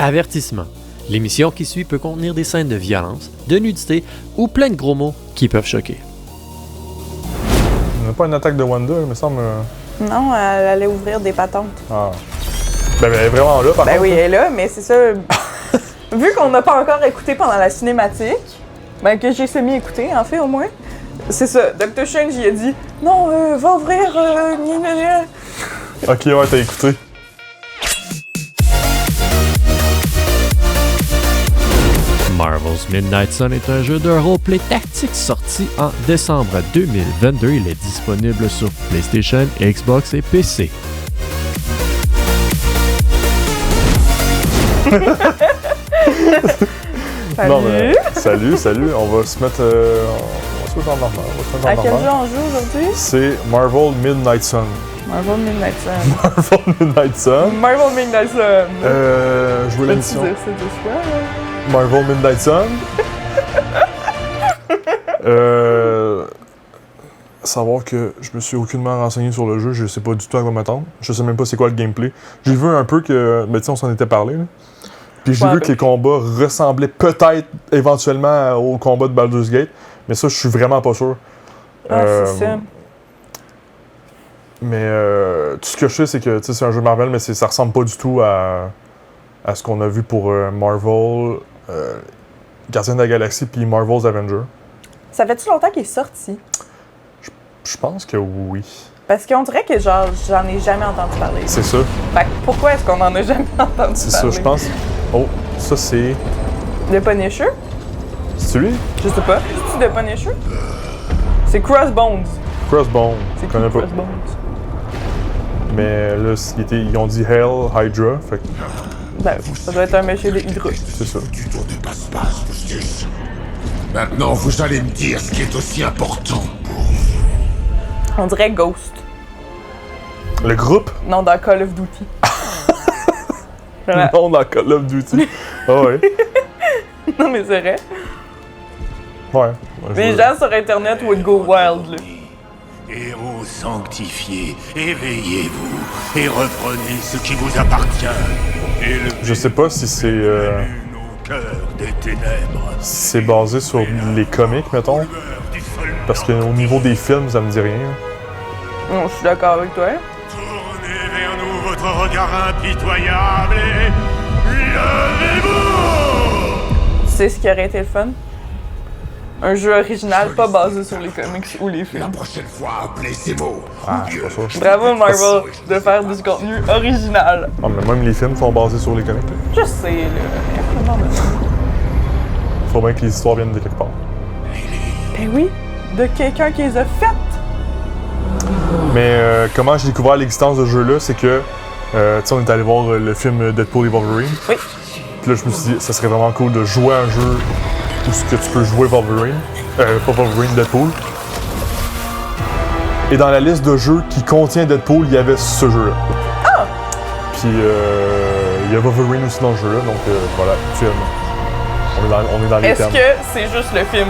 Avertissement. L'émission qui suit peut contenir des scènes de violence, de nudité ou plein de gros mots qui peuvent choquer. On n'a pas une attaque de Wanda, il me semble. Non, elle allait ouvrir des patentes. Ah. Ben, elle est vraiment là, par contre. Ben oui, elle est là, mais c'est ça. Vu qu'on n'a pas encore écouté pendant la cinématique, ben que j'ai semi-écouté, en fait, au moins, c'est ça. Dr. Strange, il a dit « Non, va ouvrir, gna, gna, gna. » Ok, ouais, t'as écouté. Marvel's Midnight Sun est un jeu de roleplay tactique sorti en décembre 2022. Il est disponible sur PlayStation, Xbox et PC. Salut! Non, mais, salut. On va se mettre. On va se mettre en normal. À quel jeu on joue aujourd'hui? C'est Marvel Midnight Sun. Marvel Midnight Sun. Marvel Midnight Sun. Marvel Midnight Sun. Je veux l'émission. C'est de quoi, là? Marvel Midnight Sun. Savoir que je me suis aucunement renseigné sur le jeu, je sais pas du tout à quoi m'attendre. Je sais même pas c'est quoi le gameplay. J'ai vu un peu que. Ben, tu sais, on s'en était parlé, là. Puis j'ai vu que les combats ressemblaient peut-être éventuellement au combat de Baldur's Gate, mais ça, je suis vraiment pas sûr. Ah, c'est ça. Mais tout ce que je sais, c'est que c'est un jeu Marvel, mais ça ressemble pas du tout à ce qu'on a vu pour Marvel, Gardiens de la Galaxie, puis Marvel's Avengers. Ça fait-tu longtemps qu'il est sorti? Je pense que oui. Parce qu'on dirait que genre j'en ai jamais entendu parler. C'est ça. Fait que pourquoi est-ce qu'on en a jamais entendu parler? C'est ça, je pense. Oh, ça c'est. Le Punisher? C'est lui? Je sais pas. C'est-tu le Punisher? C'est Crossbones. Crossbone. C'est Je connais qui pas. Crossbones? Mais là, ils ont dit Hell Hydra, fait que Ben, ça doit être un monsieur de Hydra. c'est ça. Du tout ne passe pas, justice. Maintenant, vous allez me dire ce qui est aussi important pour vous. On dirait Ghost. Le groupe? Non, dans Call of Duty. Voilà. Non, dans Call of Duty. Ah ouais. Non, mais c'est vrai. Ouais. Les gens sur Internet would go wild, là. Héros sanctifiés, éveillez-vous et reprenez ce qui vous appartient. Je sais pas si c'est Au cœur des ténèbres. si c'est basé sur les comics, mettons. Parce qu'au niveau des films, ça me dit rien. Non, je suis d'accord avec toi. Tournez vers nous votre regard impitoyable et levez-vous! Tu sais ce qui aurait été le fun? Un jeu original pas basé sur les comics ou les La films. prochaine fois, appelez ces mots. Ah, je suis pas sûr. Bravo Marvel de faire du contenu original. Ah, mais même les films sont basés sur les comics. Là. Je sais, là. Faut bien que les histoires viennent de quelque part. Ben oui, de quelqu'un qui les a faites. Mais comment j'ai découvert l'existence de ce jeu-là, c'est que, tu sais, on est allé voir le film Deadpool et Wolverine. Oui. Puis là, je me suis dit, ça serait vraiment cool de jouer à un jeu où ce que tu peux jouer Wolverine. Pas Wolverine, Deadpool. Et dans la liste de jeux qui contient Deadpool, il y avait ce jeu-là. Ah! Puis il y a Wolverine aussi dans le jeu-là, donc voilà, film. On est dans les Est-ce termes. que c'est juste le film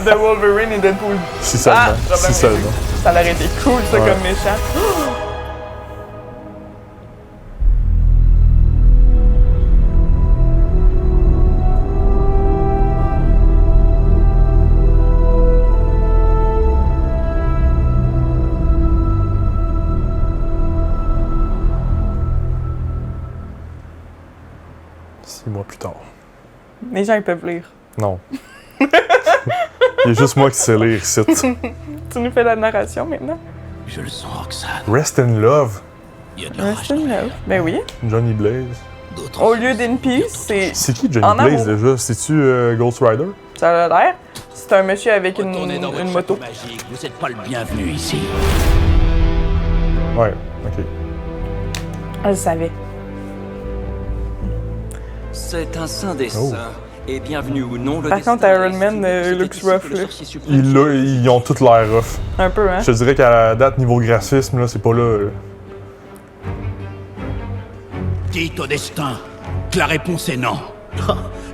de Wolverine et Deadpool? Si seulement. Si seulement. Ça aurait été cool, ça, Ouais. comme méchant. Six mois plus tard. Les gens, ils peuvent lire. Non. Il y a juste moi qui sais lire ici. Tu nous fais la narration maintenant? Je le sens, Roxane. Rest in Love, Il y a de la rage Rest in dans l'air. love. Ben oui. Johnny Blaze. D'autres Au lieu d'In Peace, c'est. C'est qui Johnny En Blaze amour. déjà? C'est-tu Ghost Rider? Ça a l'air. C'est un monsieur avec une Retournez dans votre moto. château magique. Vous n'êtes pas le bienvenu ici. Ouais, ok. Je le savais. C'est un saint des Oh. saints. Et bienvenue ou non, le Par destin contre, Iron a Man, estimé que c'était looks ici rough, que le là. sorcier suprême Ils ont tout l'air rough. Un peu, hein? Je te dirais qu'à la date, niveau graphisme, là, c'est pas là. Dites au destin que la réponse est non.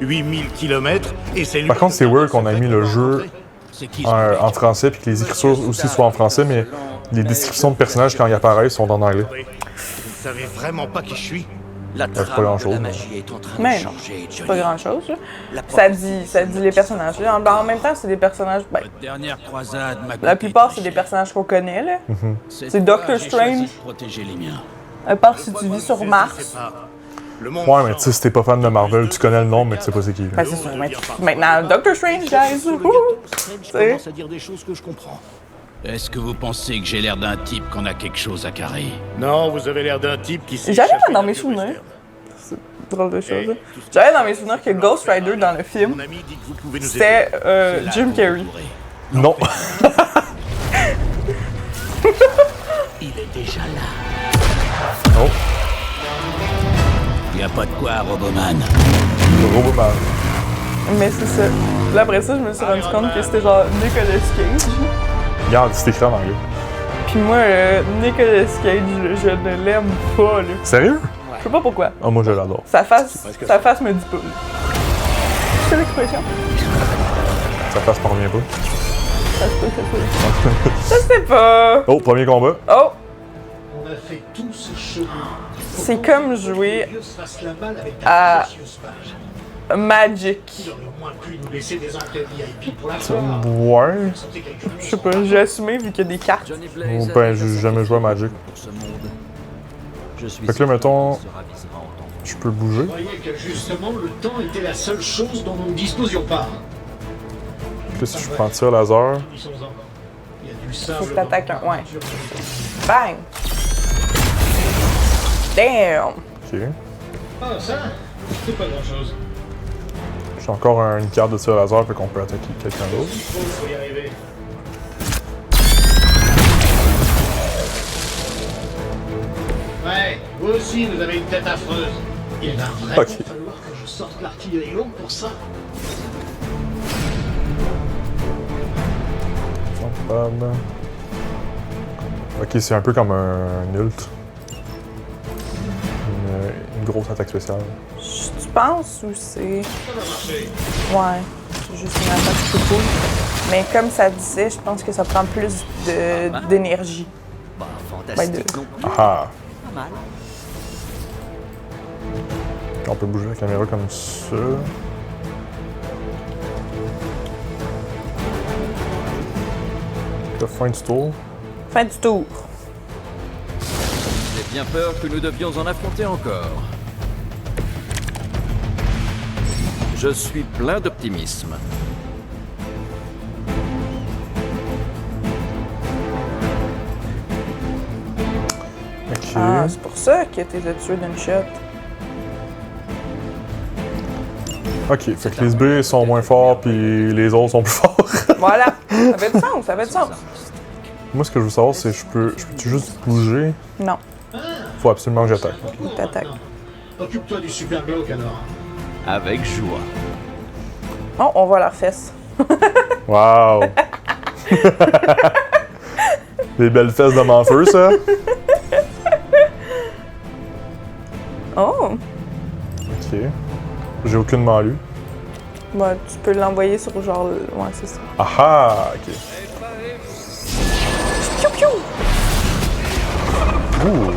8000 kilomètres et c'est lui. Par contre, c'est weird qu'on a mis le jeu C'est qui en français, puis que les écritures aussi soient en français, mais les descriptions de personnages, quand ils apparaissent, sont en anglais. Vous savez vraiment pas qui je suis? La pas trame de grand-chose, la mais- magie est en train de Mais non, changer, c'est pas Johnny. grand-chose. Là. La Ça dit les personnages. Là. En même temps, c'est des personnages... Ben, Votre dernière croisade m'a la coûté plupart, très c'est des cher. personnages qu'on connaît, là. Cette c'est fois, Doctor j'ai Strange. choisi de protéger les miens. À part si tu vis sur Mars. Le monde Ouais, mais tu sais, change. si t'es pas fan de Marvel, tu connais le nom, mais tu sais pas c'est qui. là. Ben, c'est ça. Maintenant, Doctor Strange, guys. Wouhou! Je commence à dire des choses que je comprends. Est-ce que vous pensez que j'ai l'air d'un type qu'on a quelque chose à carrer? Non, vous avez l'air d'un type qui s'est J'avais échappé dans d'un mes vieux souvenirs. western. C'est drôle de chose. Là. J'avais dans mes souvenirs que Ghost Rider, dans le film, Mon ami dit que vous pouvez nous c'était aider. C'est là Jim qu'on Carrey. pourrait. Non. Il est déjà là. Oh, Y a pas de quoi, Roboman. Roboman. Mais c'est ça. Là, après ça, je me suis rendu compte que c'était genre Nicolas Cage. Regarde, c'est écrit en anglais. Puis moi, Nicolas Cage, je ne l'aime pas, là. Sérieux? Je sais pas pourquoi. Ah, moi, je l'adore. Sa face me dit pas, là. C'est l'expression. Sa face m'en revient pas. Ça se peut, ça se peut. Je sais pas. Oh, premier combat. Oh! On a fait tout ce chemin. C'est comme jouer Dieu se fasse la malle avec à- ta précieuse page. Magic. Il aurait au moins pu nous laisser des entrées VIP pour la soirée. Ouais. Sentais quelque Je sais pas, j'ai assumé vu qu'il y a des cartes. Johnny Oh, Blaze ben, avait j'ai assez jamais joué à fait Magic. pour ce monde. Je suis Fait que là, mettons, sûr qu'il se ravisera en temps. je peux bouger. Je croyais que justement le temps était la seule chose dont nous ne disposions pas. Puis là, si je prends tir laser. Finissons-en. Il y a du sable. Faut que t'attaques dans un- la ouais. peinture. Bang! Damn! Ok. Ah, ça, c'est pas grand-chose. J'ai encore une carte de tir laser, fait qu'on peut attaquer quelqu'un d'autre. Il faut y arriver. Ouais, vous aussi, vous avez une tête affreuse. Il va vraiment Ok. falloir que je sorte l'artillerie longue pour ça. Femme. Ok, c'est un peu comme un ult. Une grosse attaque spéciale. Tu penses ou c'est. Ça va marcher. Ouais, c'est juste une attaque plus cool. Mais comme ça disait, je pense que ça prend plus d'énergie. Bah, Ben, fantastique non plus. Ah! Pas mal. On peut bouger la caméra comme ça. La fin du tour. Fin du tour. J'ai bien peur que nous devions en affronter encore. Je suis plein d'optimisme. Ok. Ah, c'est pour ça que t'es tué d'une shot. Ok, fait que les sbires sont moins forts, puis les autres sont plus forts. Voilà! Ça fait du sens, ça fait du sens. Moi, ce que je veux savoir, c'est je peux-tu juste bouger? Non, Faut absolument que j'attaque. t'attaques. Occupe-toi du super glauque alors. Avec joie. Oh, on voit leurs fesses. Wow! Des belles fesses de m'enfeu, ça? Oh! Ok. J'ai aucunement lu. Bah, tu peux l'envoyer sur genre. Ouais, c'est ça. Ah ah! Ok. Piou piou! Ouh!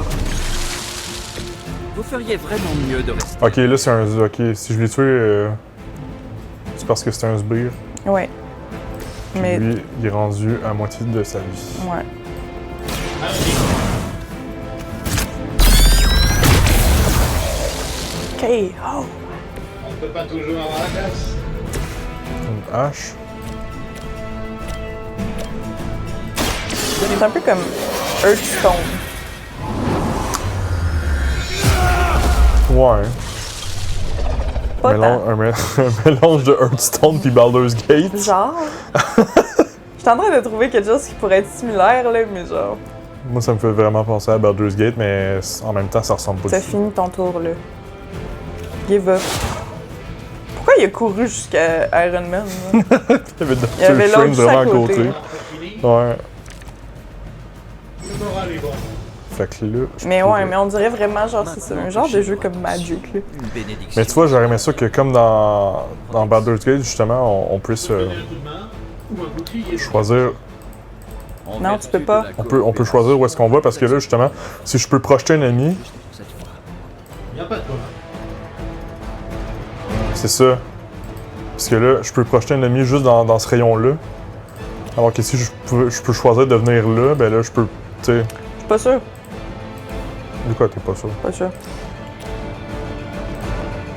Vous feriez vraiment mieux de rester. Ok, là, c'est un. Ok, si je l'ai tué, c'est parce que c'est un sbire. Ouais. Mais. Lui, il est rendu à moitié de sa vie. Ouais. Ok. Oh! On peut pas toujours avoir la classe. Une hache. C'est un peu comme Hearthstone. Ouais. Pas Mélange- tant. un mélange de Hearthstone puis Baldur's Gate. Genre. Je suis en train de trouver quelque chose qui pourrait être similaire, là, mais genre. Moi, ça me fait vraiment penser à Baldur's Gate, mais en même temps, ça ressemble pas T'as du tout. fini ton tour, là. Give up. Pourquoi il a couru jusqu'à Iron Man, là? Il y avait Il y avait Doctor l'autre Strange vraiment à juste à côté. côté. Pas fini. Ouais. Le moral est bon. Fait que là. je Mais peux- ouais, mais on dirait vraiment, genre, c'est ça. Un genre de jeu comme Magic, là. Une bénédiction. Mais tu vois, j'aurais aimé ça que, comme dans Baldur's Gate, justement, on puisse Un coup de main ou un bouclier. choisir. En Non, vertu tu peux de pas. la On peut choisir où est-ce qu'on va, parce que là, justement, si je peux projeter un ennemi, Juste pour cette fois. Y a pas de quoi. C'est ça. Parce que là, je peux projeter un ennemi juste dans ce rayon-là. Alors que si je peux choisir de venir là, ben là, je peux, tu sais... Je suis pas sûr. De quoi, t'es pas sûr? Pas sûr.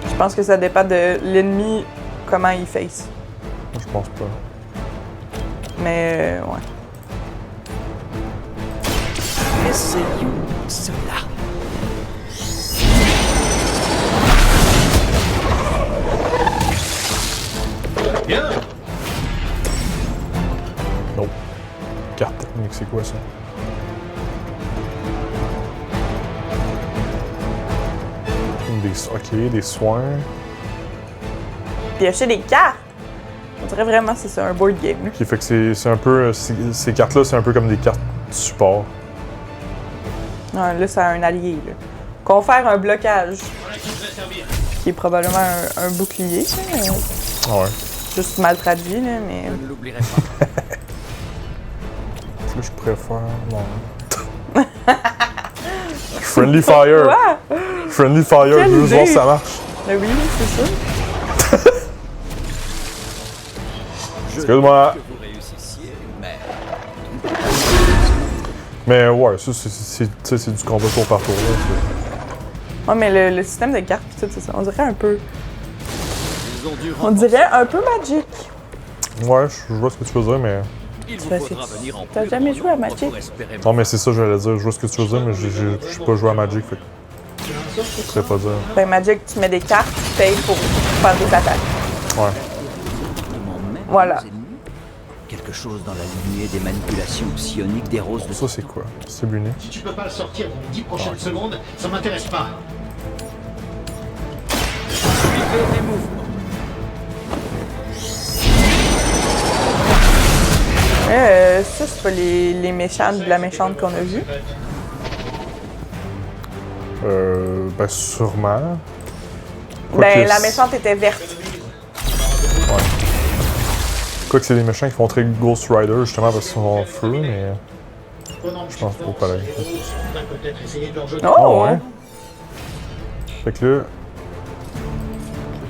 Je pense que ça dépend de l'ennemi, comment il face. Je pense pas. Mais, ouais. Essayons cela. Bien. Non. Carte technique, c'est quoi ça? Ok, des soins. Piocher des cartes! On dirait vraiment que c'est ça, un board game. Là. Ok, fait que c'est un peu... Ces cartes-là, c'est un peu comme des cartes support. Ouais, là, c'est un allié. Là. Confère un blocage. Qui est probablement un bouclier. Là, Ah ouais. juste mal traduit, là, mais... Je ne l'oublierai pas. Là, je préfère... Non. Friendly Fire! Quoi? Friendly Fire, Quelle je veux juste voir si idée! ça marche. Ben oui, c'est ça. Excuse-moi. Que vous réussissiez, mais Mais ouais, ça, c'est du combat tour par tour, là. Ouais, mais le système de cartes, pis tout, c'est ça. On dirait un peu... ils ont dû On dirait un peu Magic. Ouais, je vois ce que tu veux dire, mais... Il vous vas faudra essayer. venir en T'as plus jamais grand joué à nombre Magic? pour espérer Non, mais c'est ça, j'allais dire. Je vois ce que tu veux dire, mais je suis pas joué à Magic, fait que... Je saurais pas dire. Ben Magic, tu mets des cartes, tu payes pour faire des attaques. Ouais. même Voilà. nos ennemis. Quelque chose dans la lignée des manipulations psioniques des roses de Ça, c'est quoi? C'est luné. Si tu peux pas le sortir dans les 10 prochaines secondes, ça m'intéresse pas. Suivez les mouvements. Ça, c'est pas les méchants de la méchante qu'on a vu. Ben, sûrement. Ben, que la c'est- méchante était verte. Quoique c'est des méchants qui font très Ghost Rider, justement, parce qu'ils sont en feu, mais... Pendant que Je pense pas pareil. On va peut-être essayer de leur jeter. Oh! Ah ouais? Fait que là...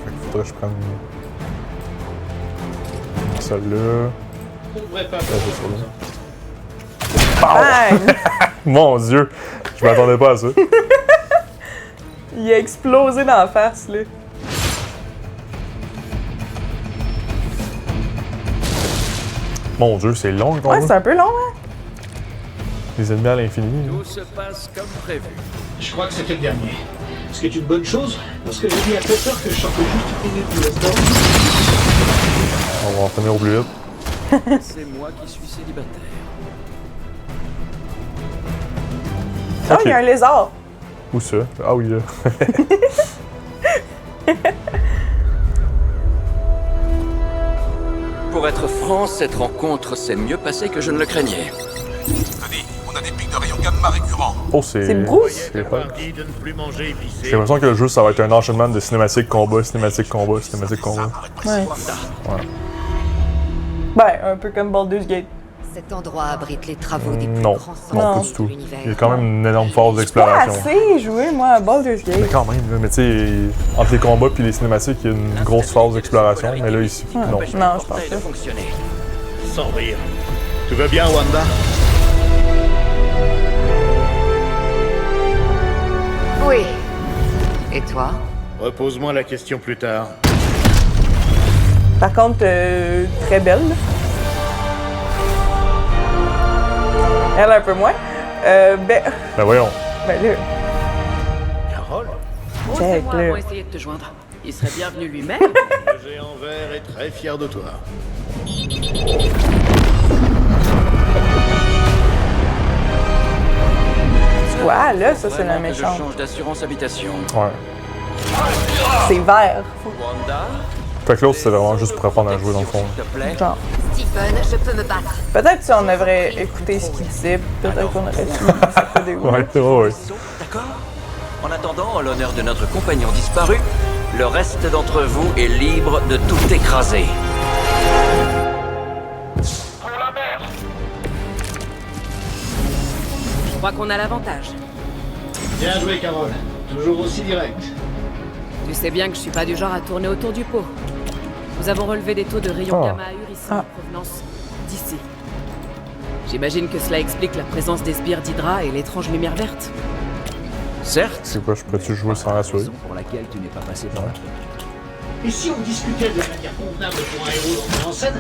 Fait qu'il faudrait que je prenne... Celle-là... On devrait pas Là, j'ai celle-là. Bang! Mon Dieu! Je m'attendais pas à ça. Il a explosé dans la face, là. Mon Dieu, c'est long, le Ouais, combat. c'est un peu long, hein? Les ennemis à l'infini. Tout se passe comme prévu. Je crois que c'était le dernier. Ce qui est une bonne chose, parce que j'ai dit à Pepper que je sortais juste une minute du restaurant. On va en finir au plus vite. C'est moi qui suis célibataire. Oh, il y a un lézard. Où ça? Ah oui, là. Pour être franc, cette rencontre s'est mieux passée que je ne le craignais. Tenez, on a des pics de rayons gamma récurrents. Oh, c'est... C'est Bruce. C'est pas... Dit de ne plus manger épicé. J'ai l'impression que le jeu, ça va être un enchaînement de cinématique combat, cinématique combat, cinématique combat. Ouais. Ben, un peu comme Baldur's Gate. Cet endroit abrite les travaux des plus Non, grands non, Non. pas du tout. Il y a quand même une énorme phase Pas d'exploration. assez joué, moi, à Baldur's Mais Gate. quand même, là, mais tu sais, entre les combats puis les cinématiques, il y a une grosse phase d'exploration, mais là, ici, non. Non, je pense Portail de pas. fonctionner. Sans rire. Tout va bien, Wanda? Oui. Et toi? Repose-moi la question plus tard. Par contre, très belle. là. Elle, un peu moins. Ben voyons. là, Carole? check, là. essayer de te joindre. Il serait bienvenu lui-même. Le géant vert est très fier de toi. Tu vois, là, ça, c'est la Vraiment que je méchante. change d'assurance habitation. Ouais. C'est vert. Wanda, Fait que l'autre, c'était vraiment juste pour apprendre à jouer dans le fond. s'il te plaît. Genre. Stephen, je peux me battre. Peut-être si on avait écouté ce qu'il disait, peut-être qu'on aurait su c'était des Ouais, ouais. D'accord. En attendant, en l'honneur de notre compagnon disparu, le reste d'entre vous est libre de tout écraser. Je crois qu'on a l'avantage. Bien joué, Carole. Toujours aussi direct. Tu sais bien que je suis pas du genre à tourner autour du pot. Nous avons relevé des taux de rayons gamma ahurissants en provenance d'ici. J'imagine que cela explique la présence des sbires d'Hydra et l'étrange lumière verte. Certes. C'est quoi, je peux-tu jouer sans rassurer? Pour laquelle tu n'es pas passé par là. Et si on discutait de manière convenable pour un héros d'entrer en scène,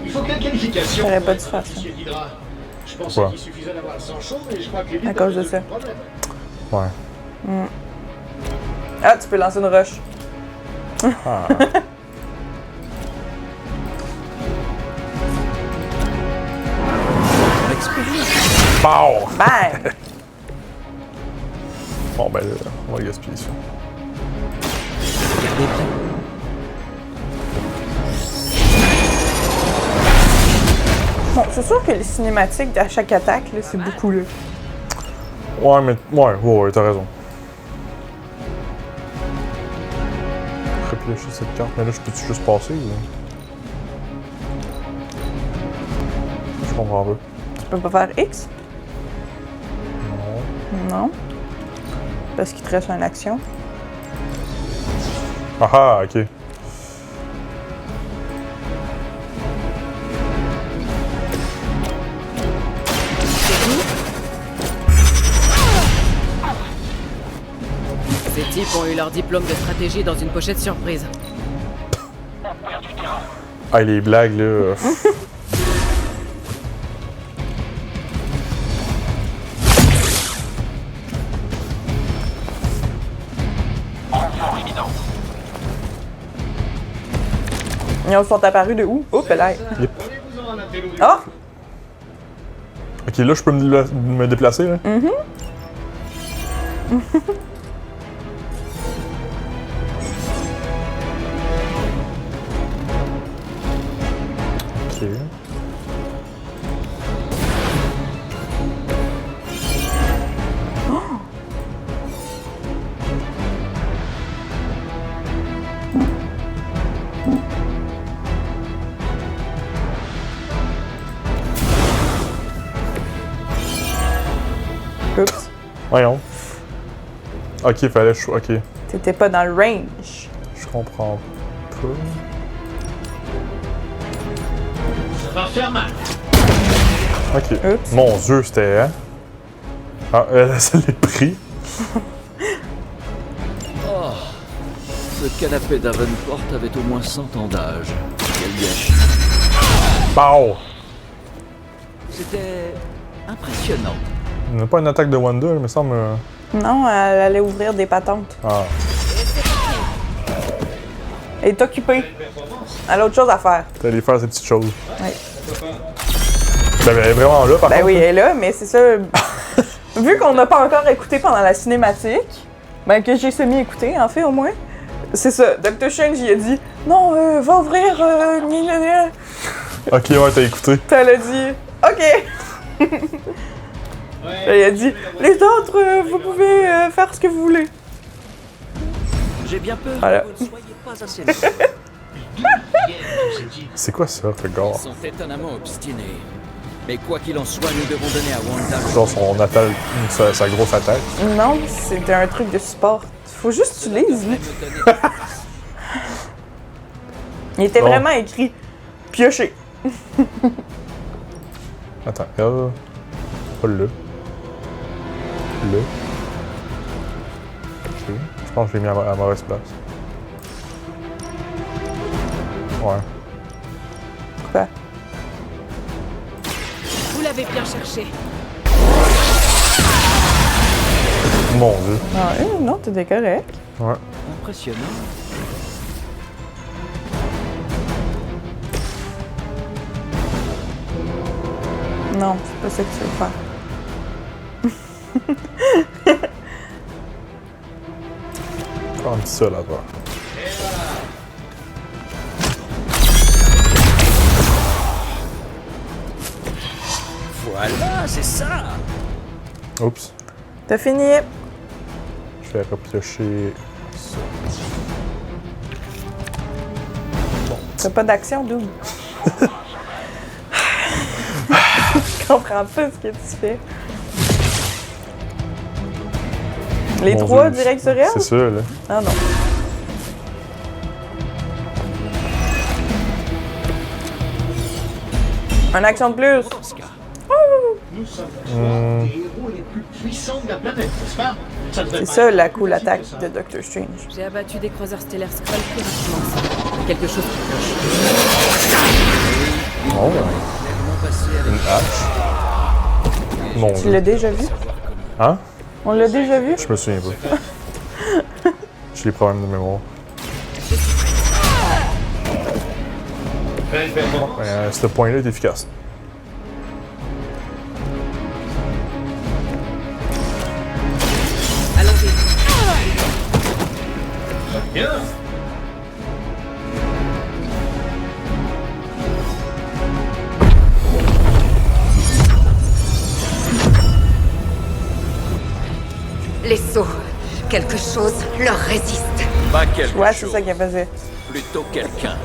il faut quelle qualification? T'aurais pas dû faire ça. Je pensais qu'il suffisait d'avoir le sang chaud, mais je crois que les À cause de ça. Ouais. Ah, tu peux lancer une roche. Ah. Pow! Bang! Bon, ben là, on va gaspiller ça. Bon, c'est sûr que les cinématiques à chaque attaque, là, c'est beaucoup, là. Ouais, mais. Ouais, t'as raison. Repiocher cette carte, mais là, je peux-tu juste passer ou. Je comprends pas. Tu peux pas faire X? Non. Non. Parce qu'il te reste une action. Ah, ok. Ces types ont eu leur diplôme de stratégie dans une pochette surprise. Ah, les blagues, là. Ils sont apparus de où? Oups, là. Yep. Ah! Ok, là, je peux me déplacer, là. Ok. Oups. Voyons. Ok, fallait. Ok. T'étais pas dans le range. Je comprends pas. Ça va faire mal. Ok. Oups. Mon dieu, c'était. Hein? Ah, ça l'est pris. Oh, ce canapé d'Avenport avait au moins 100 ans d'âge. Quel gâchis. Pow! C'était impressionnant. Il n'y a pas une attaque de Wanda, il me semble. Non, elle allait ouvrir des patentes. Ah. Elle est occupée. Elle a autre chose à faire. T'allais faire ces petites choses. Ouais. Ben, elle est vraiment là, par Ben contre. oui, elle est là, mais c'est ça. Vu qu'on n'a pas encore écouté pendant la cinématique, ben que j'ai semi-écouté, en fait, au moins, c'est ça. Dr. Strange, il a dit « Non, va ouvrir, gna, gna, gna. » Ok, ouais, t'as écouté. Puis elle a dit « OK! » Là, il a dit « Les autres, vous pouvez faire ce que vous voulez. J'ai bien peur Voilà. que vous ne soyez pas assez loin. C'est quoi ça, regard? Ils sont étonnamment obstinés. Mais quoi qu'il en soit, nous devons donner à Wanda... Genre son attaque, sa grosse attaque. » Non, c'était un truc de support. Faut juste que tu lises, là. Il était Bon. vraiment écrit « Piocher ». Attends, elle. Pas le. Le. Ok. Je pense que je l'ai mis à mauvaise place. Ouais. Quoi? Vous l'avez bien cherché. Mon dieu. Ah, non, t'étais correct. Ouais. Impressionnant. Non, c'est pas ça que tu veux faire. Encore un petit seul à voir. Voilà, c'est ça. Oups. T'as fini. Je vais repiocher ça. T'as pas d'action, double. Je comprends pas ce que tu fais. Les Mon 3 Dieu, direct sur elle? C'est ça, là. Ah non. Un action de plus! Nous sommes les héros les plus puissants de la planète, n'est-ce pas? C'est ça la cool attaque de Doctor Strange. J'ai abattu des croiseurs stellaires Skrull plus rapidement que ça. Quelque chose qui cloche. Oh, une hache. Mon Tu Dieu. l'as déjà vu? Hein? On l'a déjà vu? Je me souviens pas. J'ai des problèmes de mémoire. Ce point-là est efficace. Allons-y. Bien. Les sauts. Quelque chose leur résiste. Pas quelque Ouais, c'est chose, ça qu'elle faisait. plutôt quelqu'un.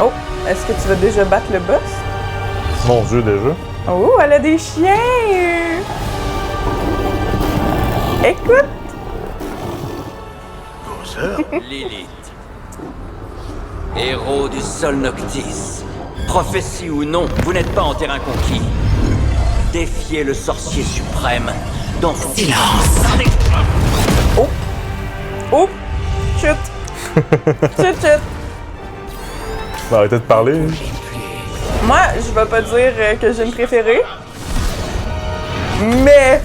Oh, est-ce que tu vas déjà battre le boss? Mon Dieu, déjà. Oh, elle a des chiens! Écoute! Lilith. Héros du Sol Noctis. Prophétie ou non, vous n'êtes pas en terrain conquis. Défiez le sorcier suprême dans son silence. Oh! Oh! Chut! Chut, chut! On va arrêter de parler. Hein. Moi, je vais pas dire que j'ai une préférée. Mais...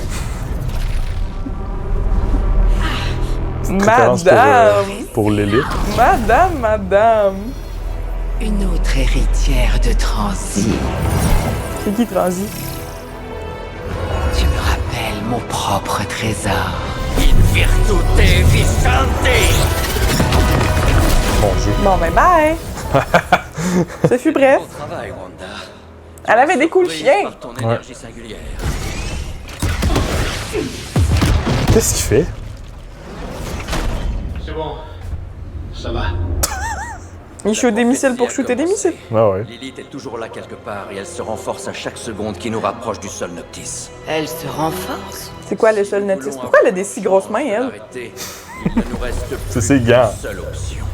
Préférence Madame! pour l'élite. Madame! Une autre héritière de Transi. C'est qui Transi? Tu me rappelles mon propre trésor. In virtute vicente. Mon Dieu. Bon, ben bye! Ce fut bref. Bon travail, Wanda. Elle avait des coups de chien. Par ton énergie singulière. Qu'est-ce qu'il fait? C'est bon. Ça va. Il shoot des missiles pour shooter des missiles. Ah ouais. Lilith est toujours là quelque part et elle se renforce à chaque seconde qui nous rapproche du Sol Noctis. Elle se renforce. C'est quoi le Sol Noctis? Pourquoi elle a des si grosses mains, elle? Arrêtez. Il ne nous reste plus C'est ses gants. qu'une seule option.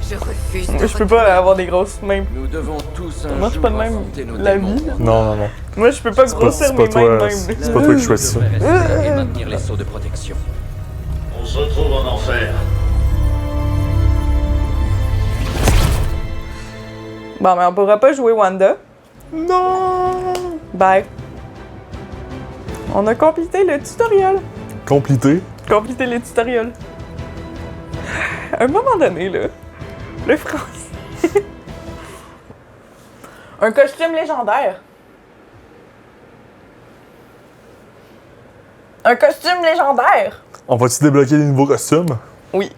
Je refuse de Je peux pas avoir des grosses mains. Nous devons tous un Moi, je suis jour pas de même affronter nos la démons. vie. Non. Moi, je peux pas grossir mes mains de même. C'est pas toi qui choisis ça. Devrait rester et maintenir les sauts de protection. On se retrouve en enfer. Bon, mais on pourra pas jouer Wanda. Non! Bye. On a complété le tutoriel. Complété. Complété le tutoriel. À un moment donné, là, le français. Un costume légendaire. Un costume légendaire. On va-tu débloquer des nouveaux costumes? Oui.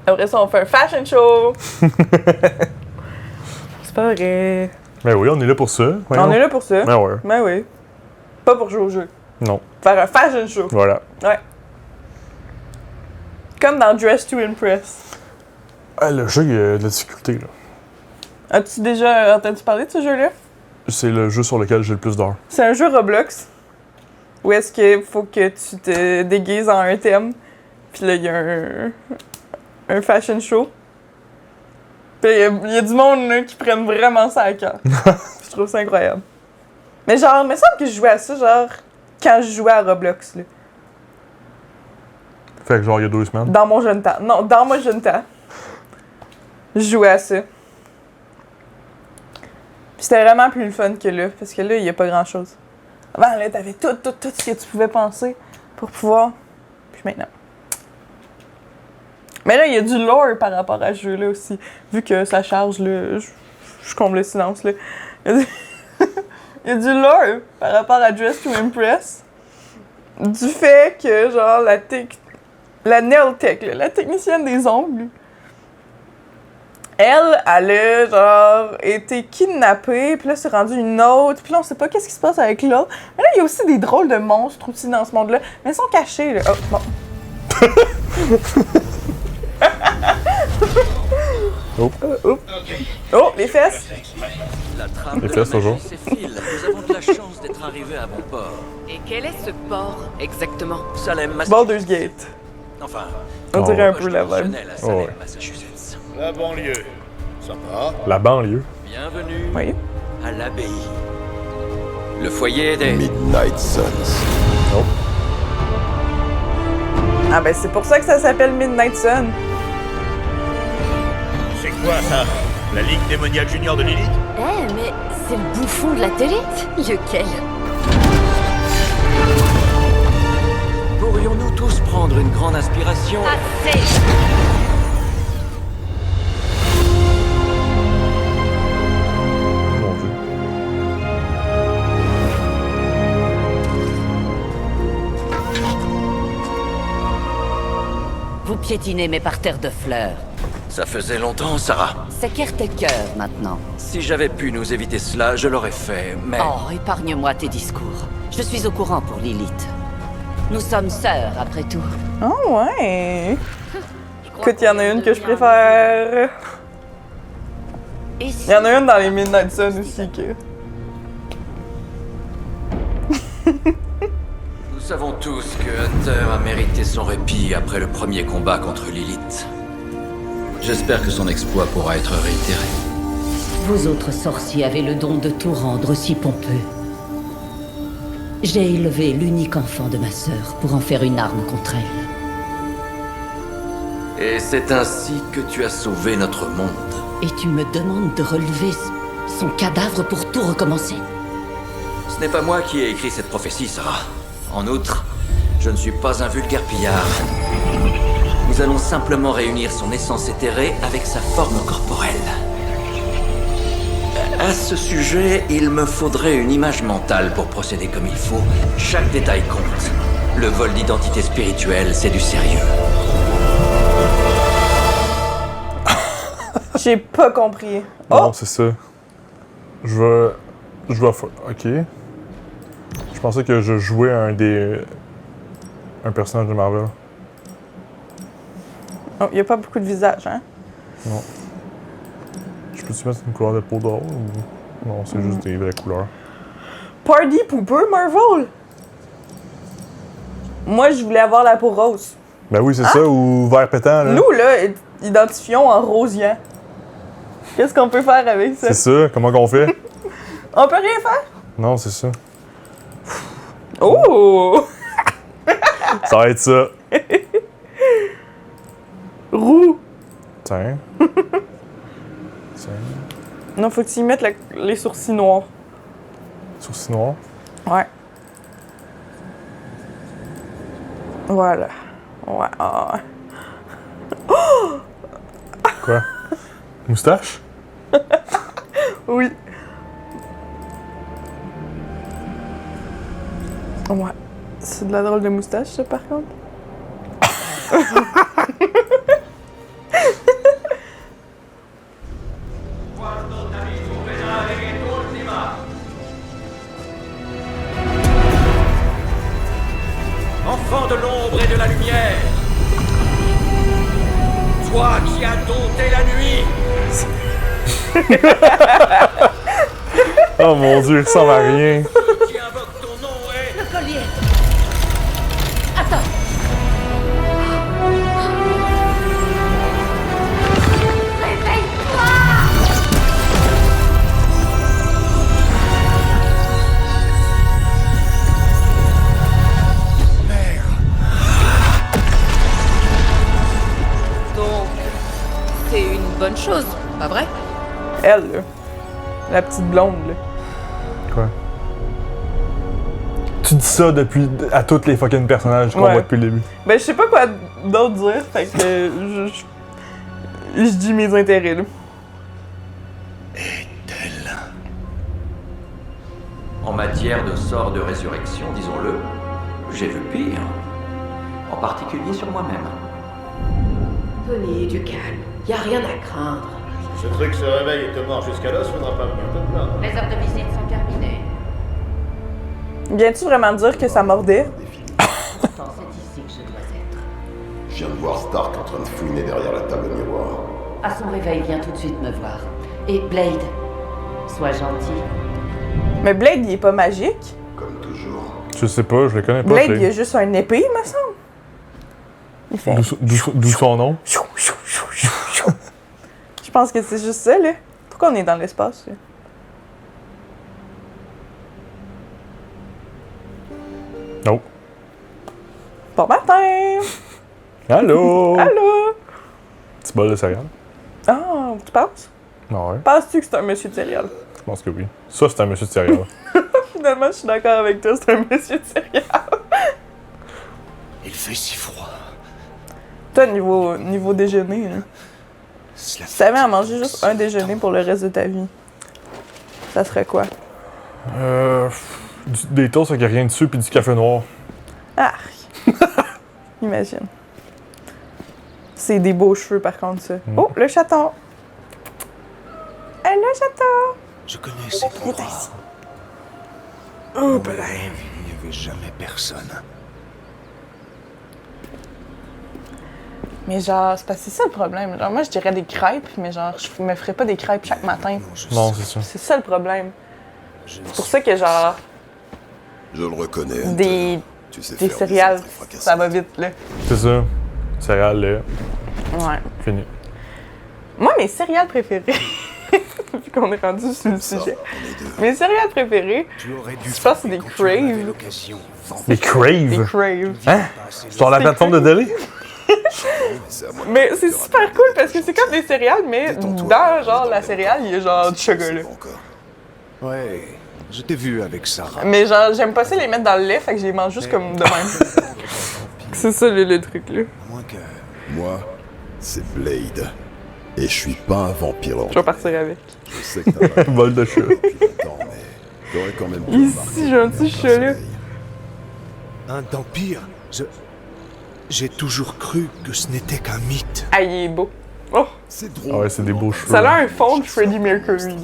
Après ça, on fait un fashion show. C'est pas vrai. Ben oui, on est là pour ça. Voyons. On est là pour ça. Ben ouais. Ben oui. Pas pour jouer au jeu. Non. Faire un fashion show. Voilà. Ouais. Comme dans Dress to Impress. Ah, le jeu, il y a de la difficulté, là. As-tu déjà entendu parler de ce jeu-là? C'est le jeu sur lequel j'ai le plus d'heures. C'est un jeu Roblox. Où est-ce qu'il faut que tu te déguises en un thème. Puis là, il y a un fashion show. Puis il y a du monde là, qui prennent vraiment ça à cœur. Je trouve ça incroyable. Mais genre, il me semble que je jouais à ça, genre, quand je jouais à Roblox, là. Fait que genre, il y a 2 semaines. Dans mon jeune temps. Non, dans mon jeune temps. Je jouais à ça. Puis c'était vraiment plus le fun que là, parce que là, il n'y a pas grand-chose. Avant, là, t'avais tout ce que tu pouvais penser pour pouvoir. Puis maintenant. Mais là, il y a du lore par rapport à ce jeu-là aussi. Vu que ça charge, là, je comble le silence, là. Il y a du lore par rapport à Dress to Impress. Du fait que, genre, la nail tech, là, la technicienne des ongles, elle a, genre, été kidnappée, puis là, c'est rendu une autre, puis là, on sait pas qu'est-ce qui se passe avec l'autre. Mais là, il y a aussi des drôles de monstres aussi dans ce monde-là, mais ils sont cachés, là. Oh, bon. Oh, les fesses! La trame Les de fesses, la magie toujours. s'effile. Nous avons de la chance d'être arrivé à bon port. Et quel est ce port, exactement? Salem, Baldur's Massachusetts. Gate. Enfin, On dirait un peu poche la vibe. traditionnelle à Salem, Oh, ouais. Massachusetts. La banlieue. Sympa. La banlieue. Bienvenue Oui. à l'abbaye. Le foyer des... Midnight Suns. Ah ben c'est pour ça que ça s'appelle Midnight Sun. C'est quoi ça? La Ligue démoniaque junior de Lilith? Eh, mais c'est le bouffon de la télé? Lequel? Pourrions-nous tous prendre une grande inspiration? Assez! Mon Dieu. Vous piétinez mes parterres de fleurs. Ça faisait longtemps, Sarah. C'est Caretaker maintenant. Si j'avais pu nous éviter cela, je l'aurais fait, mais... Oh, épargne-moi tes discours. Je suis au courant pour Lilith. Nous sommes sœurs, après tout. Oh ouais. Écoute, y en a une que je préfère. Et si... Y en a une dans les Midnight Sun aussi que. Nous savons tous que Hunter a mérité son répit après le premier combat contre Lilith. J'espère que son exploit pourra être réitéré. Vous autres sorciers avez le don de tout rendre si pompeux. J'ai élevé l'unique enfant de ma sœur pour en faire une arme contre elle. Et c'est ainsi que tu as sauvé notre monde. Et tu me demandes de relever son cadavre pour tout recommencer. Ce n'est pas moi qui ai écrit cette prophétie, Sarah. En outre, je ne suis pas un vulgaire pillard. Nous allons simplement réunir son essence éthérée avec sa forme corporelle. À ce sujet, il me faudrait une image mentale pour procéder comme il faut. Chaque détail compte. Le vol d'identité spirituelle, c'est du sérieux. J'ai pas compris. Non, c'est ça. Je vais... Ok. Je pensais que je jouais un personnage de Marvel. Oh, y a pas beaucoup de visage, hein? Non. Je peux-tu mettre une couleur de peau d'or ou... Non, c'est juste des vraies couleurs. Party Pooper Marvel! Moi, je voulais avoir la peau rose. Ben oui, c'est ça, ou vert pétant, là. Nous, là, identifions en rosien. Qu'est-ce qu'on peut faire avec ça? C'est ça, comment qu'on fait? On peut rien faire? Non, c'est ça. Oh! Ça va être ça. Roux! Tiens. Tiens. Non, faut que tu y mettes les sourcils noirs. Sourcils noirs. Ouais. Voilà. Ouais. Ah. Oh! Quoi? Moustache? Oui. Ouais. C'est de la drôle de moustache, ça, par contre. Enfant de l'ombre et de la lumière, toi qui as dompté la nuit, Oh mon Dieu, il ressemble à rien. qui invoque ton nom et... Le collier! Attends! Réveille-toi! Donc, c'est une bonne chose, pas vrai? Elle, là. La petite blonde, là. Quoi? Tu dis ça à tous les fucking personnages qu'on Ouais. voit depuis le début. Ben, je sais pas quoi d'autre dire, fait que je dis mes intérêts, là. En matière de sort de résurrection, disons-le, j'ai vu pire. En particulier sur moi-même. Tony, du calme. Y a rien à craindre. Si ce truc se réveille et te mord jusqu'à l'os, faudra pas venir te plaindre. Les heures de visite sont terminées. Viens-tu vraiment dire que ça mordait? Pourtant, c'est ici que je dois être. Je viens de voir Stark en train de fouiner derrière la table miroir. À son réveil, viens tout de suite me voir. Et Blade, sois gentil. Mais Blade, il est pas magique? Comme Je sais pas, je le connais pas. Blade, il a juste un épée, me semble. Il fait... D'où son nom? Je pense que c'est juste ça, là. Pourquoi on est dans l'espace, là? Non. Bon matin! Allô? Allô? Petit bol de céréales? Ah, tu penses? Ah ouais. Penses-tu que c'est un monsieur de céréales? Je pense que oui. Ça, c'est un monsieur de céréales. Finalement, je suis d'accord avec toi, c'est un monsieur de céréales. Il fait si froid. Toi, niveau déjeuner, là. Si tu avais à manger juste un déjeuner pour le reste de ta vie, ça serait quoi? Des toasts avec rien dessus puis du café noir. Ah! Imagine. C'est des beaux cheveux, par contre, ça. Oh, le chaton! Le chaton! Je connais cet endroit. Oh, ben, il n'y avait jamais personne. Mais genre, c'est parce que c'est ça le problème. Genre, moi, je dirais des crêpes, mais genre, je me ferais pas des crêpes chaque matin. Non, c'est ça. C'est ça le problème. C'est pour ça que genre... Je le reconnais. Des céréales, ça va vite, là. C'est ça. Céréales, lait. Ouais. Fini. Moi, mes céréales préférées... Vu qu'on est rendu sur le sujet. Mes céréales préférées, je pense que c'est des Crave. Des Crave? Des Crave. Hein? Sur la plateforme de Deli? Mais c'est super cool parce que c'est comme des céréales, mais dans genre la céréale, il y a genre du chocolat. Ouais, je t'ai vu avec Sarah. Mais genre, j'aime pas ça les mettre dans le lait, fait que je les mange juste comme de même. C'est ça le truc là. Moi, c'est Blade. Et je suis pas un vampire. Je vais partir avec. Je sais que t'as pas vol de chat. longtemps, mais t'aurais quand même Ici, gentil chat là. Un vampire? J'ai toujours cru que ce n'était qu'un mythe. Ah, il est beau. Oh! C'est drôle. Ah ouais, c'est des beaux cheveux. Ça a l'air un fond de Freddie Mercury.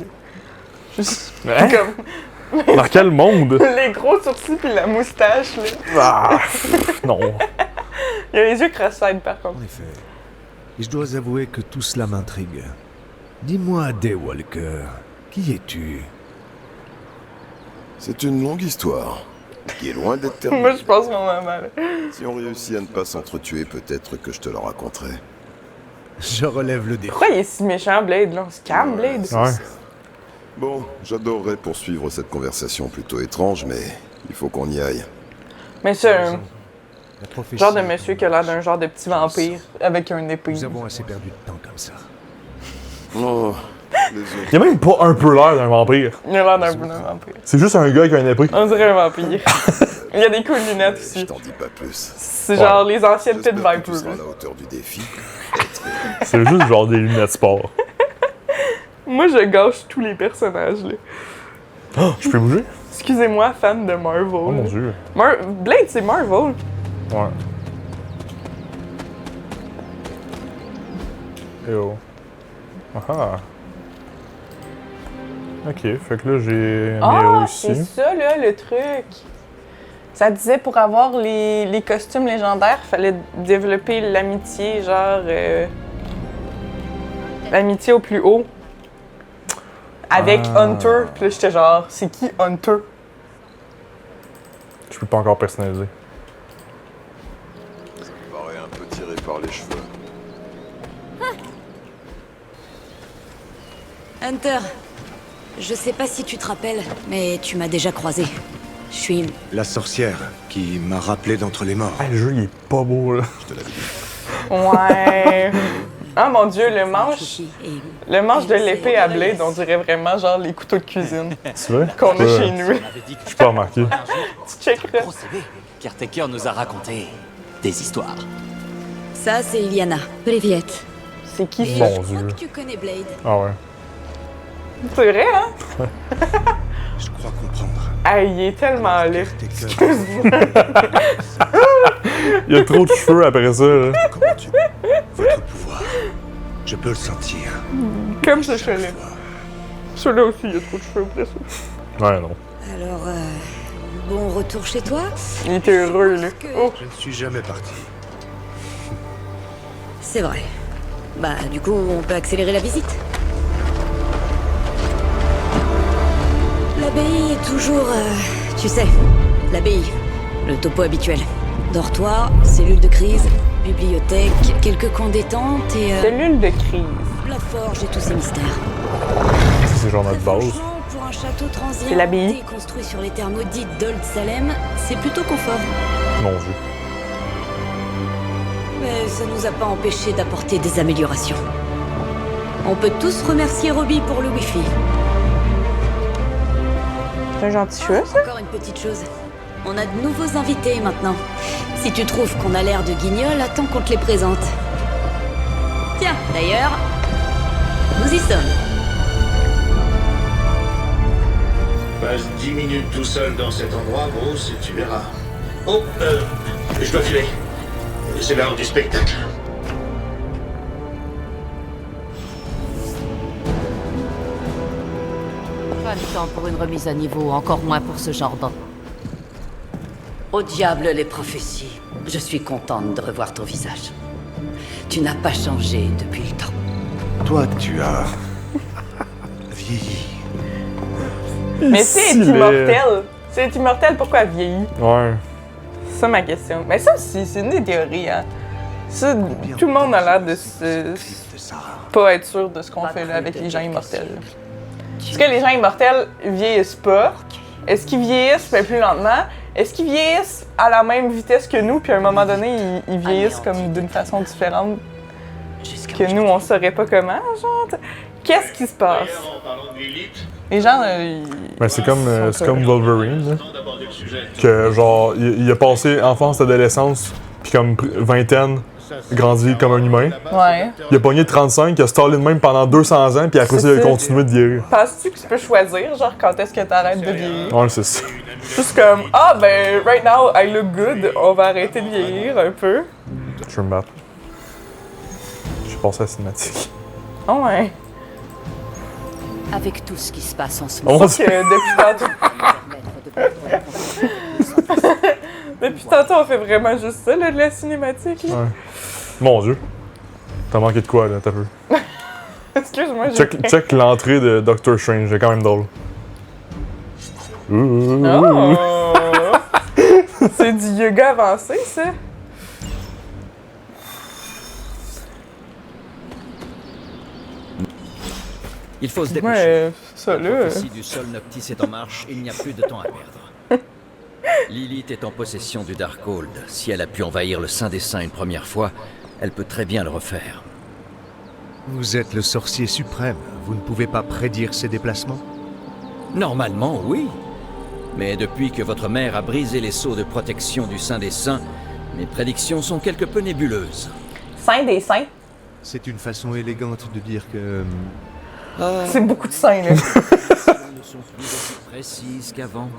Hein? Comme... Dans quel monde? Les gros sourcils pis la moustache, là. Ah, non. Il a les yeux cross-eyed, par contre. En effet. Et je dois avouer que tout cela m'intrigue. Dis-moi, Daywalker, qui es-tu? C'est une longue histoire, qui est loin d'être terminée. Moi, je pense qu'on a mal. Si on réussit à ne pas s'entretuer, peut-être que je te le raconterai. Je relève le défi. Pourquoi il est si méchant, Blade, là? On se calme, Blade? Ouais. Bon, j'adorerais poursuivre cette conversation plutôt étrange, mais il faut qu'on y aille. Mais c'est un genre de monsieur qui a l'air d'un genre de petit vampire avec un épée. Nous avons assez perdu de temps comme ça. Oh, Il a même pas un peu l'air d'un vampire. Il a l'air d'un vampire. C'est juste un gars avec un épée. On dirait un vampire. Il y a des coups de lunettes aussi. Je t'en dis pas plus. C'est genre les anciennes Pit Viper. Tu seras à la hauteur du défi. C'est juste genre des lunettes sport. Moi, je gâche tous les personnages, là. Oh, je peux bouger? Excusez-moi, fan de Marvel. Oh mon dieu. Blade, c'est Marvel. Ouais. Et oh. Ah. Ok, fait que là j'ai un héros ici. C'est ça, là, le truc. Ça disait pour avoir les costumes légendaires, fallait développer l'amitié, genre. L'amitié au plus haut. Avec Hunter. Puis là, j'étais genre, c'est qui Hunter? Je peux pas encore personnaliser. Ça me paraît un peu tiré par les cheveux. Hunter, je sais pas si tu te rappelles, mais tu m'as déjà croisé. Je suis... La sorcière qui m'a rappelé d'entre les morts. Ah, le jeu, il est pas beau, là. Je te l'avais dit. Ouais. Ah mon dieu, le manche de l'épée à Blade, on dirait vraiment genre les couteaux de cuisine. C'est vrai? Qu'on a chez nous. Je peux remarquer. Tu checkeras. Caretaker nous a raconté des histoires. Ça, c'est Iliana. Priviette. C'est qui Et ça? je crois que tu connais Blade. Ah ouais. C'est vrai, hein? Je crois comprendre. Ah, il est tellement laid. Excuse-moi. Il y a trop de cheveux après ça, là. Comment tu... Votre pouvoir. Je peux le sentir. Comme ce chat-là. Celui-là aussi, il y a trop de cheveux après ça. Ouais, non. Alors, bon retour chez toi? Il était heureux, là. Oh. Je ne suis jamais parti. C'est vrai. Bah, du coup, on peut accélérer la visite. L'abbaye est toujours... tu sais, l'abbaye. Le topo habituel. Dortoir, cellule de crise, bibliothèque, quelques coins détente et... Cellule de crise. La forge et tous ces mystères. C'est genre notre base. Pour un château transient, c'est l'abbaye. Construit sur les terres maudites d'Old Salem, c'est plutôt confort. Mon Dieu. Mais ça nous a pas empêché d'apporter des améliorations. On peut tous remercier Robbie pour le Wi-Fi. C'est un gentil choix, ça? Encore une petite chose. On a de nouveaux invités maintenant. Si tu trouves qu'on a l'air de guignols, attends qu'on te les présente. Tiens, d'ailleurs, nous y sommes. Passe 10 minutes tout seul dans cet endroit, Bruce, et tu verras. Oh, je dois filer. C'est l'heure du spectacle. Pas le temps pour une remise à niveau, encore moins pour ce genre d'en... Au diable les prophéties. Je suis contente de revoir ton visage. Tu n'as pas changé depuis le temps. Toi, tu as... vieilli. Mais c'est immortel. C'est immortel, pourquoi elle vieillit? Ouais. C'est ça ma question. Mais ça aussi, c'est une des théories, hein. Ça, tout le monde a l'air de pas être sûr de ce qu'on fait là avec les gens immortels. Est-ce que les gens immortels vieillissent pas? Est-ce qu'ils vieillissent mais plus lentement? Est-ce qu'ils vieillissent à la même vitesse que nous, puis à un moment donné, ils vieillissent comme d'une façon différente que nous, on saurait pas comment, genre? Qu'est-ce qui se passe? Les gens, Ben, c'est comme Wolverine, là. Que genre, il a passé enfance, adolescence, puis comme vingtaine, grandi comme un humain. Ouais. Il a pogné 35, il a stallé de même pendant 200 ans, puis après ça, il a continué de vieillir. Penses-tu que tu peux choisir, genre, quand est-ce que t'arrêtes de vieillir? Ouais, c'est ça. Juste comme, ah ben, right now, I look good, on va arrêter de vieillir un peu. Je vais me battre. J'ai passé à la cinématique. Oh ouais. Avec tout ce qui se passe en ce moment. moment. Sauf que depuis tantôt... depuis tantôt, on fait vraiment juste ça, là, de la cinématique. Là. Ouais. Mon Dieu. T'as manqué de quoi, là, t'as peu? Excuse-moi, j'ai... Check l'entrée de Doctor Strange, c'est quand même drôle. Oh! C'est du yoga avancé, ça? Il faut se dépêcher. Ouais, ça là. La prophétie du sol Noctis est en marche, il n'y a plus de temps à perdre. Lilith est en possession du Darkhold. Si elle a pu envahir le Saint des Saints une première fois, elle peut très bien le refaire. Vous êtes le sorcier suprême. Vous ne pouvez pas prédire ses déplacements? Normalement, oui. Mais depuis que votre mère a brisé les sceaux de protection du Saint des Saints, mes prédictions sont quelque peu nébuleuses. Saint des Saints? C'est une façon élégante de dire que... C'est beaucoup de saints, là. Les ne sont plus aussi précises qu'avant.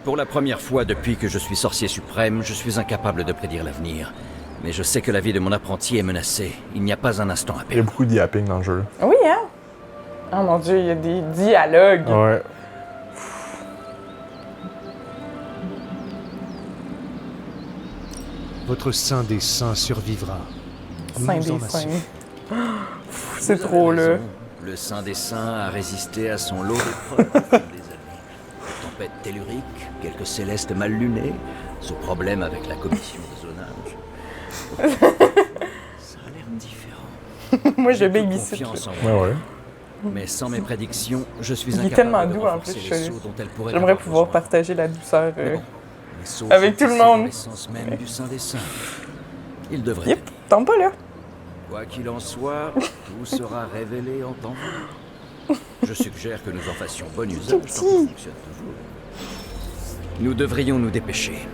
Pour la première fois depuis que je suis sorcier suprême, je suis incapable de prédire l'avenir. Mais je sais que la vie de mon apprenti est menacée. Il n'y a pas un instant à perdre. Il y a beaucoup de yapping dans le jeu. Oui, hein? Oh mon Dieu, il y a des dialogues. Ouais. Votre Saint des Saints survivra. Saint des Saints. C'est trop, là. Le Saint des Saints a résisté à son lot d'épreuves au fil des années. Tempête tellurique, quelques célestes mal lunés, ce problème avec la commission de zonage. Ça a l'air différent. Moi, je babysit. Ouais. Mais sans mes prédictions, je suis Il est incapable tellement de doux en renforcer plus. les sceaux dont elle pourrait J'aimerais avoir pouvoir besoin. partager la douceur Les sceaux avec sont tout le tissés dans monde. l'essence même du Saint des Saints. Il devrait Yep, être. tombe pas là. Quoi qu'il en soit, tout sera révélé en temps voulu. Je suggère que nous en fassions bon usage tant que ça fonctionne toujours. Nous devrions nous dépêcher.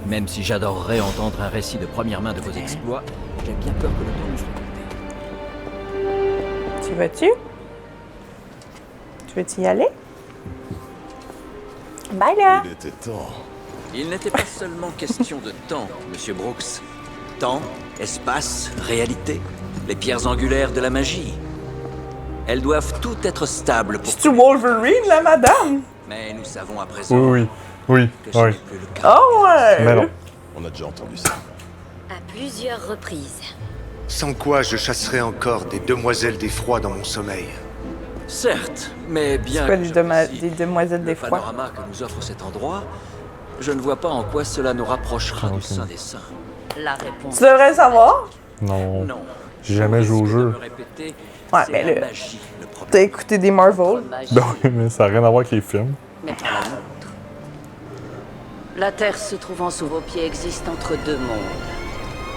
Même si j'adorerais entendre un récit de première main de vos exploits, j'ai bien peur que le temps nous soit compté. Tu vas-tu? Tu veux-tu y aller? Bye là! Il était temps. Il n'était pas seulement question de temps, Monsieur Brooks. Temps, espace, réalité, les pierres angulaires de la magie. Elles doivent toutes être stables pour... C'est-tu Wolverine, la madame? Mais nous savons à présent Oui. que ce n'est plus le cas. Oh ouais! Mais non. On a déjà entendu ça. À plusieurs reprises. Sans quoi je chasserais encore des demoiselles d'effroi dans mon sommeil. Certes, mais bien C'est quoi que les j'apprécie des demoiselles le d'effroi? panorama que nous offre cet endroit, Je ne vois pas en quoi cela nous rapprochera du Saint des Saints. La réponse. Tu devrais le savoir. Non. J'ai jamais joué au jeu. Ouais, mais là, t'as écouté des Marvel. Non, mais ça n'a rien à voir avec les films. Mais pas la nôtre. La Terre se trouvant sous vos pieds existe entre deux mondes.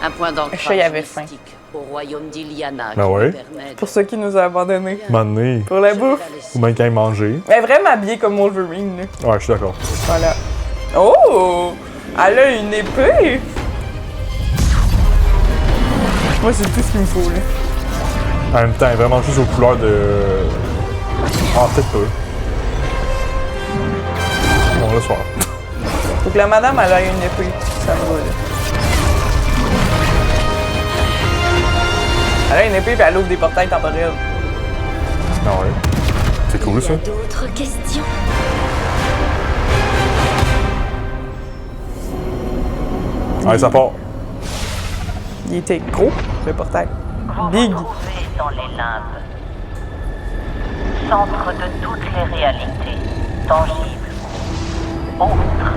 Un point d'ancrage mystique au royaume d'Iliana qui ouais. permet... Pour ceux qui nous ont abandonnés. Mané. Pour la bouffe. Ou bien quand ils mangeaient. Elle est vraiment habillée comme Wolverine, là. Ouais, je suis d'accord. Voilà. Oh! Elle a une épée! Moi, c'est tout ce qu'il me faut, là. En même temps, elle est vraiment juste aux couleurs de... Ah, peut-être pas. Bon, le soir. Faut que la madame, elle a une épée. Ça me va, là. Elle a une épée, puis elle ouvre des portails temporels. Ah ouais. C'est cool, ça. D'autres questions? Allez, ça part. Il était gros, le portail. Big. Vous vous trouvez dans les limbes, centre de toutes les réalités, tangibles ou autres.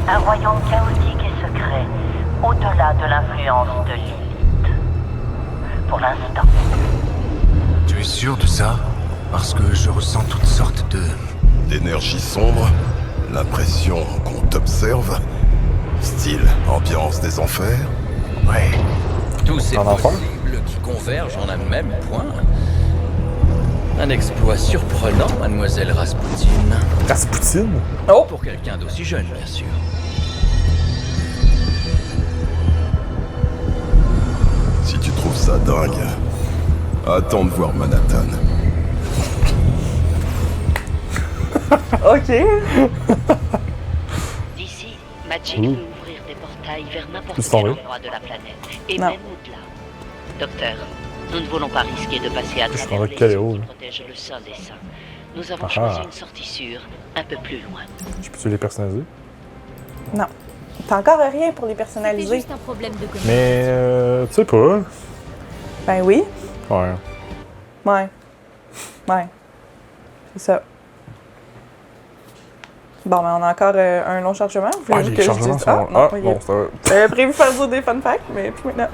Un royaume chaotique et secret, au-delà de l'influence de Lilith. Pour l'instant. Tu es sûr de ça? Parce que je ressens toutes sortes d'énergie sombre, l'impression qu'on t'observe, style ambiance des enfers. Ouais. Tous ces possibles qui convergent en un même point. Un exploit surprenant, mademoiselle Rasputin. Rasputin? Oh! Pour quelqu'un d'aussi jeune, bien sûr. Si tu trouves ça dingue, attends de voir Manhattan. Ok. D'ici, Magic peut ouvrir des portails vers n'importe Ils quel sont endroit de la planète. Et même au-delà. Docteur, nous ne voulons pas risquer de passer à travers les eaux qui protègent le Saint des Saints. Nous avons choisi une sortie sûre, un peu plus loin. Je peux-tu les personnaliser? Non. T'as encore rien pour les personnaliser. C'est juste un problème de communication. Mais, tu sais pas. Ben oui. Ouais. Ouais. Ouais. C'est ça. Bon, ben on a encore un long chargement. Vous voulez les que chargements je dise... sont... non, Ah, bon, ça va. J'avais prévu faire dire des fun facts, mais plus maintenant.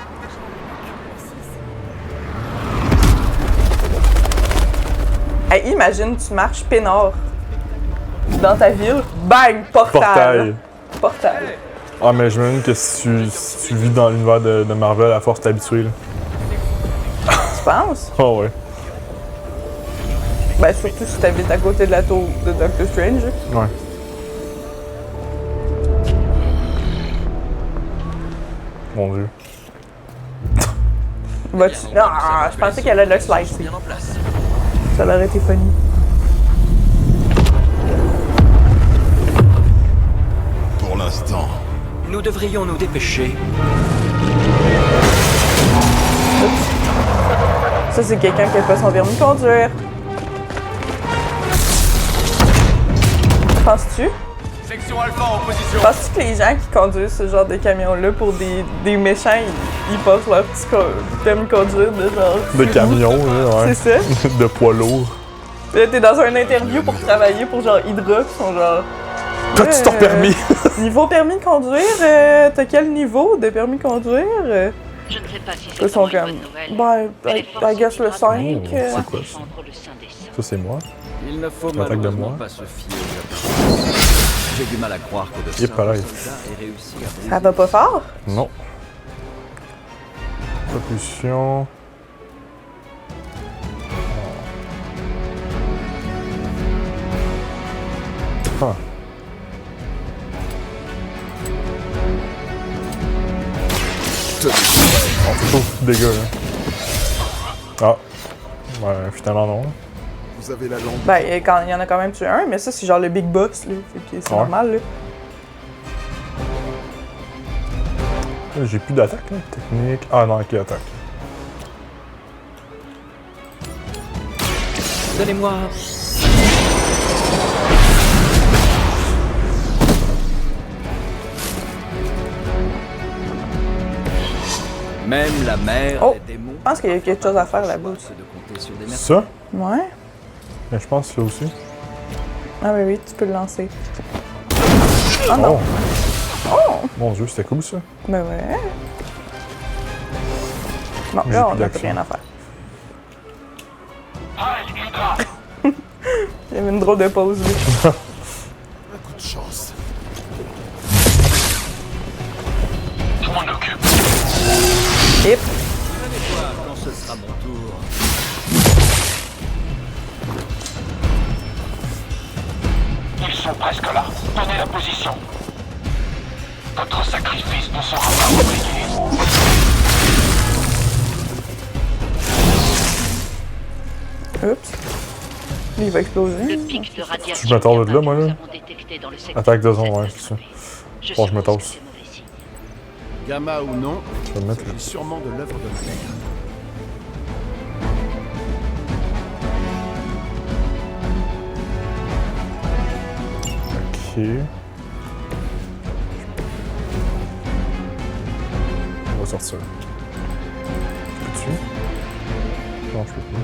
Hey, imagine, tu marches peinard dans ta ville, bang, portail. Portail. Ah, mais j'imagine que si tu vis dans l'univers de Marvel, à force t'es habitué, là. Tu penses? Oh, ouais. Ben, surtout si t'habites à côté de la tour de Doctor Strange. Ouais. Mon Dieu. Ah, je pensais qu'elle allait le slicer. Ça aurait été funny. Pour l'instant. Nous devrions nous dépêcher. Oups. Ça, c'est quelqu'un qui a pas son permis de conduire. Penses-tu? Section Alpha en position. Penses-tu que les gens qui conduisent ce genre de camions-là pour des méchants, ils passent leur petit permis de conduire de genre... De camion, là, ouais. C'est ça? De poids lourd. Là, t'es dans une interview pour travailler pour genre Hydra, qui sont genre... T'as-tu ton permis? Niveau permis de conduire, t'as quel niveau de permis de conduire? Je ne sais pas si Ils c'est sont une comme... bonne nouvelle. Ben, I guess le 5. C'est quoi ça? Ça, c'est moi. Il ne faut L'attaque de malheureusement moi. pas se fier aux apparences. J'ai du mal à croire que de Et pareil. soldats aient réussi à... Ça va pas fort? Non. Propulsion. Ah. On fait trop de dégâts, là. Ah. Ouais, finalement non. Vous avez la lampe. Ben, il y en a quand même tué un, mais ça, c'est genre le big boss, là. Fait que c'est normal, là. J'ai plus d'attaque, là. Technique. Ah non, avec attaque. Donnez-moi... Même la mère des démons... Je pense qu'il y a quelque chose à faire là-bas aussi. Ça? Ouais. Mais je pense que là aussi. Ah oui, oui, tu peux le lancer. Oh non. Oh! Mon Dieu, c'était cool ça. Ben ouais. Bon, là, on n'a plus rien à faire. Il y avait une drôle de pause, lui. Un coup de chance. Je m'en occupe. Hip. Quand ce sera mon tour. Ils sont presque là. Donnez la position. Votre sacrifice ne sera pas oublié. Oups. Lui, il va exploser. Je me tords de là, moi, là. Attaque de zone, ouais, c'est ça. Bon, je me tasse. Gamma ou non, Je vais me mettre là. c'est sûrement de l'œuvre de ma mère. Ok. On va sortir. Peux-tu? Non, je peux plus.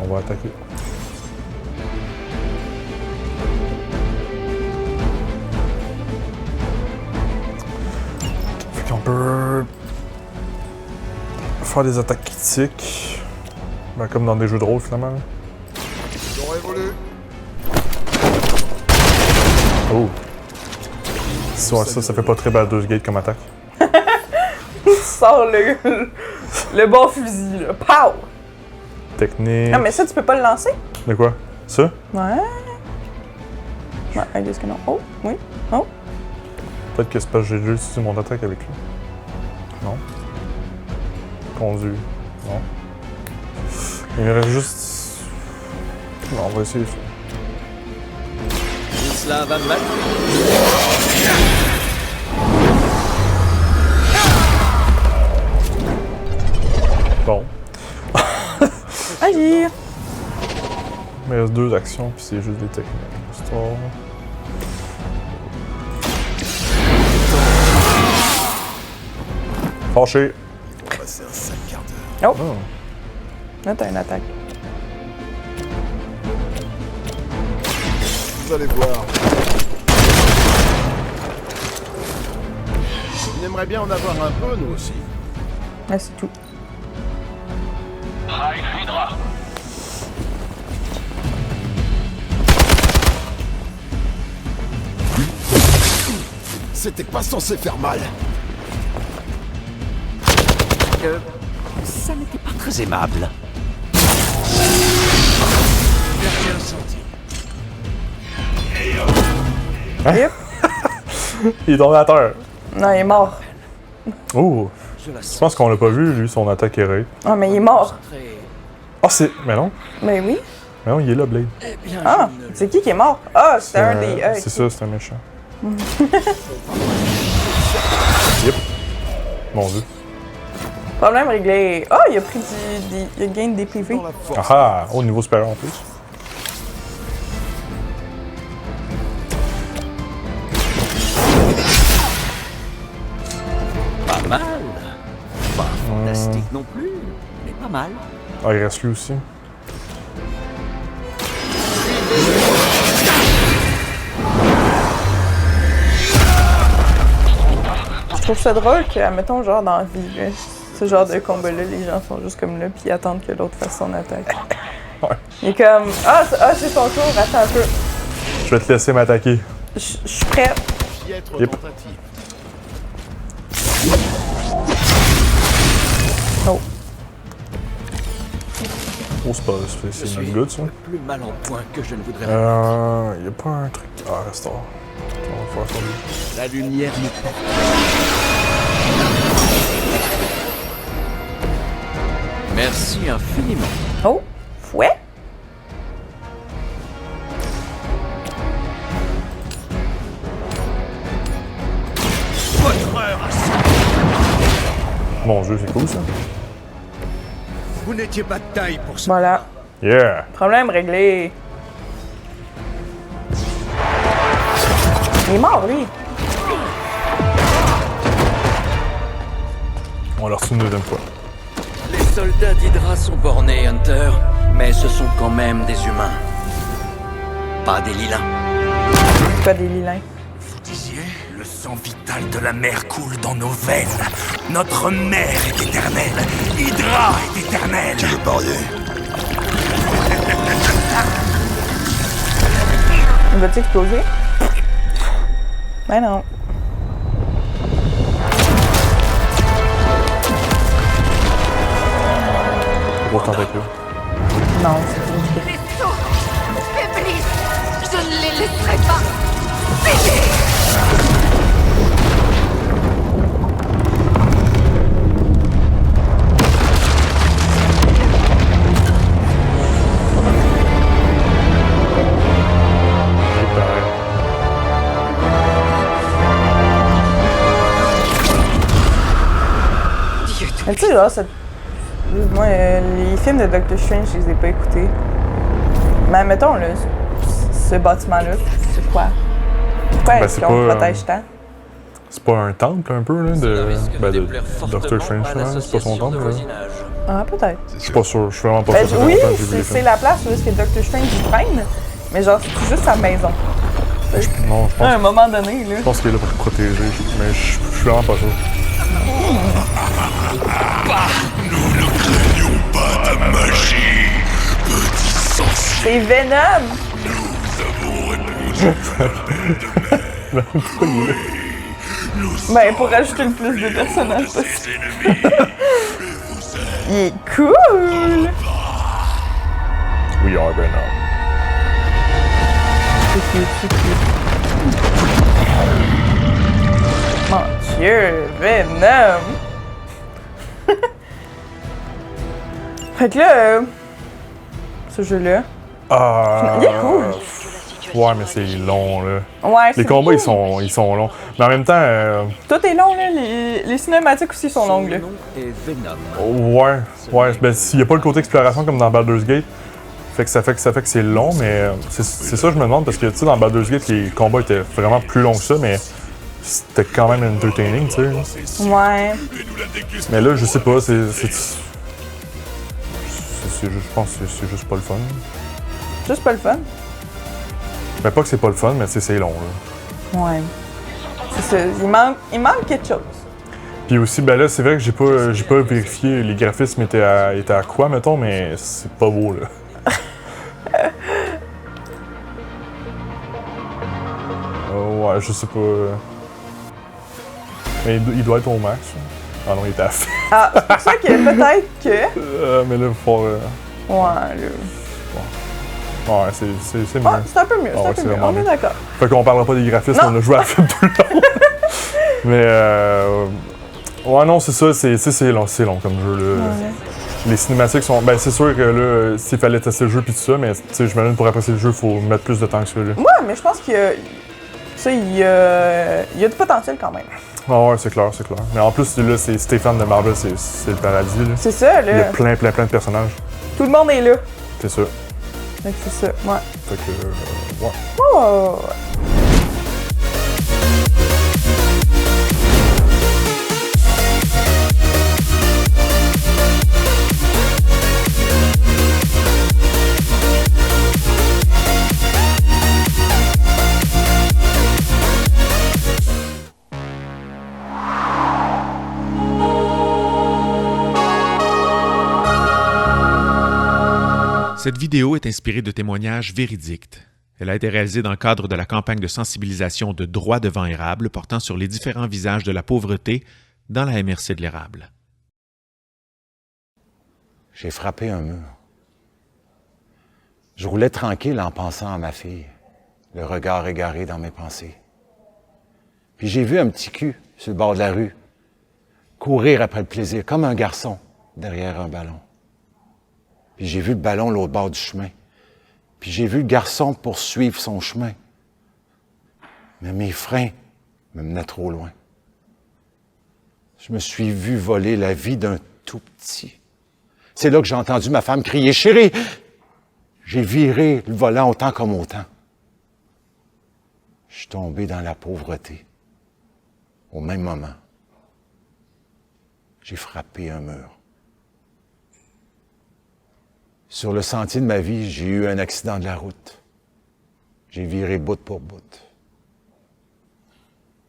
On va attaquer. Fait qu'on peut faire des attaques critiques. Ben, comme dans des jeux de rôle finalement. J'aurais voulu. Oh! Ça fait pas très Baldur's Gate comme attaque. Tu sors le bon fusil, là. Pow! Technique. Ah, mais ça, tu peux pas le lancer? De quoi? Ça? Ouais. Ouais, est-ce que non? Oh, oui. Oh. Peut-être que c'est parce que j'ai déjà utilisé mon attaque avec lui. Non. Conduit. Non. Il me reste juste... Non, on va essayer ça. Cela va mal. Bon. Agir! Mais il reste 2 actions, puis c'est juste des techniques. Histoire... Fâché. Passer un sale quart d'heure. Oh! Là, t'as une attaque. Vous allez voir. On aimerait bien en avoir un peu, nous aussi. Là, c'est tout. Rail Hydra. C'était pas censé faire mal. Ça n'était pas très aimable. Hein? Yep. Il est tombé à terre. Non, il est mort. Oh! Je pense qu'on l'a pas vu, lui, son attaque errée. Ah, mais il est mort. Ah, c'est... Mais non. Mais oui. Mais non, il est là, Blade. Ah, c'est qui est mort? Ah, c'était un des... C'est ça, c'est un méchant. Yep. Mon Dieu. Problème réglé. Ah, il a pris il a gagné des PV. Ah ah! Au niveau supérieur en plus. Pas mal. Pas fantastique non plus, mais pas mal. Ah, il reste lui aussi. Je trouve ça drôle que, mettons, genre dans la vie, là, ce genre de combat-là, les gens sont juste comme là, puis ils attendent que l'autre fasse son attaque. Ouais. Il est comme, c'est son tour, attends un peu. Je vais te laisser m'attaquer. Je suis prêt. Yep. Oh. Oh, c'est notre good, ça. Plus mal en point que je ne voudrais. Y a pas un truc... Ah, restaure. On va faire ça. La lumière me porte. Merci infiniment. Oh, fouet. Votre heure a sonné. Mon Dieu, c'est cool, ça. Vous n'étiez pas de taille pour ça. Voilà. Yeah! Problème réglé. Il est mort, lui. On leur retrouve une deuxième fois. Les soldats d'Hydra sont bornés, Hunter, mais ce sont quand même des humains. Pas des lilins. C'est quoi des lilins? Vous disiez, le sang vital de la mer coule dans nos veines. Notre mère est éternelle. Hydra est éternelle. Tu veux parier? Il va-tu exploser? Ben non. Gros tentacule. Non, c'est une Les vaisseaux faiblissent. Je ne les laisserai pas finir. Mais tu sais, là, moi, les films de Doctor Strange, je les ai pas écoutés. Mais mettons, là, ce bâtiment-là, c'est quoi? Pourquoi est-ce qu'on protège tant? C'est pas un temple, un peu, là, de Doctor Strange, là? C'est pas son temple, là? Ah, peut-être. Je suis pas sûr, je suis vraiment pas sûr. Oui, c'est la place où est-ce que Doctor Strange y traîne, mais genre, c'est juste sa maison. Non, je pense. À un moment donné, là. Je pense qu'il est là pour te protéger, mais je suis vraiment pas sûr. Nous ne craignons pas ta magie, petit sorcier. C'est Venom! Nous avons répondu. Ben, pour rajouter le plus de personnages possible. Il est cool! We are Venom. C'est cute, c'est cute. Mon Dieu, Venom! Fait que là, ce jeu-là, il est cool. Ouais, mais c'est long, là. Ouais, les combats, ils sont longs. Mais en même temps... Tout est long, là. Les cinématiques aussi sont longues, là. Ouais. Ben, s'il n'y a pas le côté exploration comme dans Baldur's Gate, ça fait que c'est long, mais c'est ça que je me demande, parce que, tu sais, dans Baldur's Gate, les combats étaient vraiment plus longs que ça, mais c'était quand même entertaining, tu sais. Ouais. Mais là, je sais pas, je pense que c'est juste pas le fun. Juste pas le fun? Ben, pas que c'est pas le fun, mais c'est long, là. Ouais. C'est ça. Il manque quelque chose. Puis aussi, ben là, c'est vrai que j'ai pas vérifié les graphismes étaient à quoi, mettons, mais c'est pas beau, là. Ouais, je sais pas. Mais il doit être au max. Ah non, il était à fond. Ah, c'est pour ça que peut-être que... mais là, il faut... Ouais, là... Ouais, c'est mieux. Ouais, c'est un peu mieux, c'est un peu mieux. On est d'accord. Fait qu'on parlera pas des graphismes, on a joué à la film tout le long. Mais ouais, non, c'est ça, c'est long comme jeu, là. Ouais. Les cinématiques sont... Ben, c'est sûr que là, s'il fallait tester le jeu pis tout ça, mais tu sais, je m'imagine pour apprécier le jeu, il faut mettre plus de temps que ça, là. Ouais, mais je pense qu'il y a... Tu sais, il y a du potentiel quand même. Ah ouais, c'est clair. Mais en plus, là, c'est Stéphane de Marvel, c'est le paradis, là. C'est ça, là. Il y a plein de personnages. Tout le monde est là. C'est ça. Fait que c'est ça, ouais. Fait que, ouais. Oh! Cette vidéo est inspirée de témoignages véridiques. Elle a été réalisée dans le cadre de la campagne de sensibilisation de Droit devant érable portant sur les différents visages de la pauvreté dans la MRC de l'érable. J'ai frappé un mur. Je roulais tranquille en pensant à ma fille, le regard égaré dans mes pensées. Puis j'ai vu un petit cul sur le bord de la rue, courir après le plaisir, comme un garçon derrière un ballon. Puis j'ai vu le ballon l'autre bord du chemin. Puis j'ai vu le garçon poursuivre son chemin. Mais mes freins me menaient trop loin. Je me suis vu voler la vie d'un tout petit. C'est là que j'ai entendu ma femme crier « Chérie! » J'ai viré le volant autant comme autant. Je suis tombé dans la pauvreté. Au même moment, j'ai frappé un mur. Sur le sentier de ma vie, j'ai eu un accident de la route. J'ai viré bout pour bout.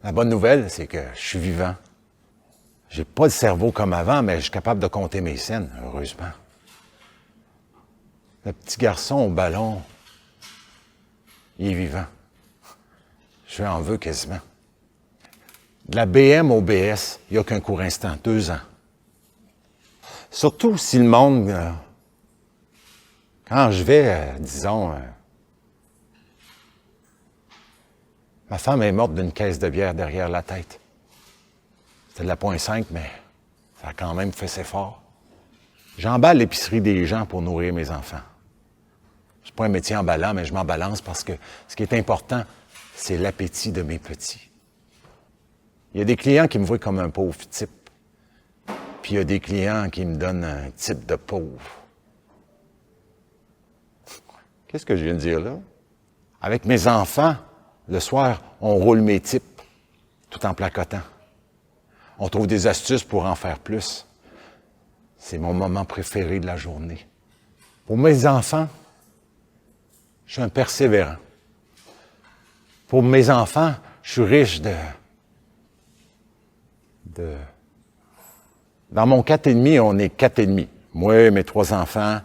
La bonne nouvelle, c'est que je suis vivant. J'ai pas le cerveau comme avant, mais je suis capable de compter mes scènes, heureusement. Le petit garçon au ballon, il est vivant. Je lui en veux quasiment. De la BM au BS, il n'y a qu'un court instant, 2 ans. Surtout si le monde... quand je vais, disons... ma femme est morte d'une caisse de bière derrière la tête. C'était de la .5, mais ça a quand même fait ses efforts. J'emballe l'épicerie des gens pour nourrir mes enfants. C'est pas un métier emballant, mais je m'en balance parce que ce qui est important, c'est l'appétit de mes petits. Il y a des clients qui me voient comme un pauvre type. Puis il y a des clients qui me donnent un type de pauvre. Qu'est-ce que je viens de dire là? Avec mes enfants, le soir, on roule mes types, tout en placotant. On trouve des astuces pour en faire plus. C'est mon moment préféré de la journée. Pour mes enfants, je suis un persévérant. Pour mes enfants, je suis riche de... Dans mon 4,5, on est 4,5. Moi, mes 3 enfants,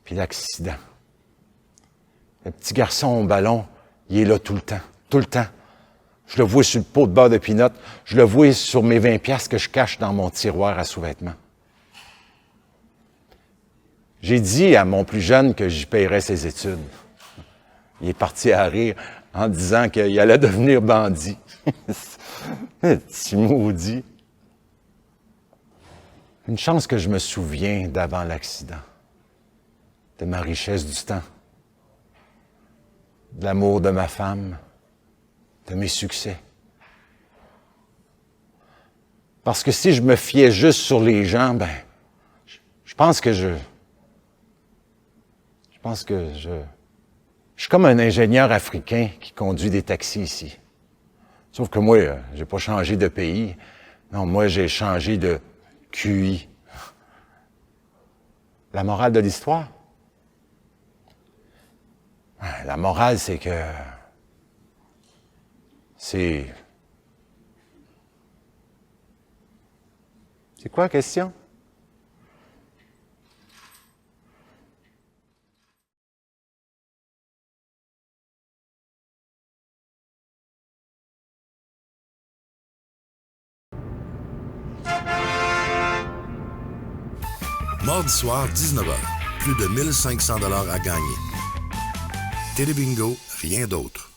puis l'accident. Le petit garçon au ballon, il est là tout le temps. Tout le temps. Je le vois sur le pot de beurre de pinot. Je le vois sur mes 20$ que je cache dans mon tiroir à sous-vêtements. J'ai dit à mon plus jeune que j'y paierais ses études. Il est parti à rire en disant qu'il allait devenir bandit. Petit maudit. Une chance que je me souviens d'avant l'accident. De ma richesse du temps. De l'amour de ma femme. De mes succès. Parce que si je me fiais juste sur les gens, je pense que je suis comme un ingénieur africain qui conduit des taxis ici. Sauf que moi, j'ai pas changé de pays. Non, moi, j'ai changé de QI. La morale de l'histoire? La morale, c'est que... C'est quoi la question? Mardi soir, 19h. Plus de 1500 $ à gagner. Télébingo, rien d'autre.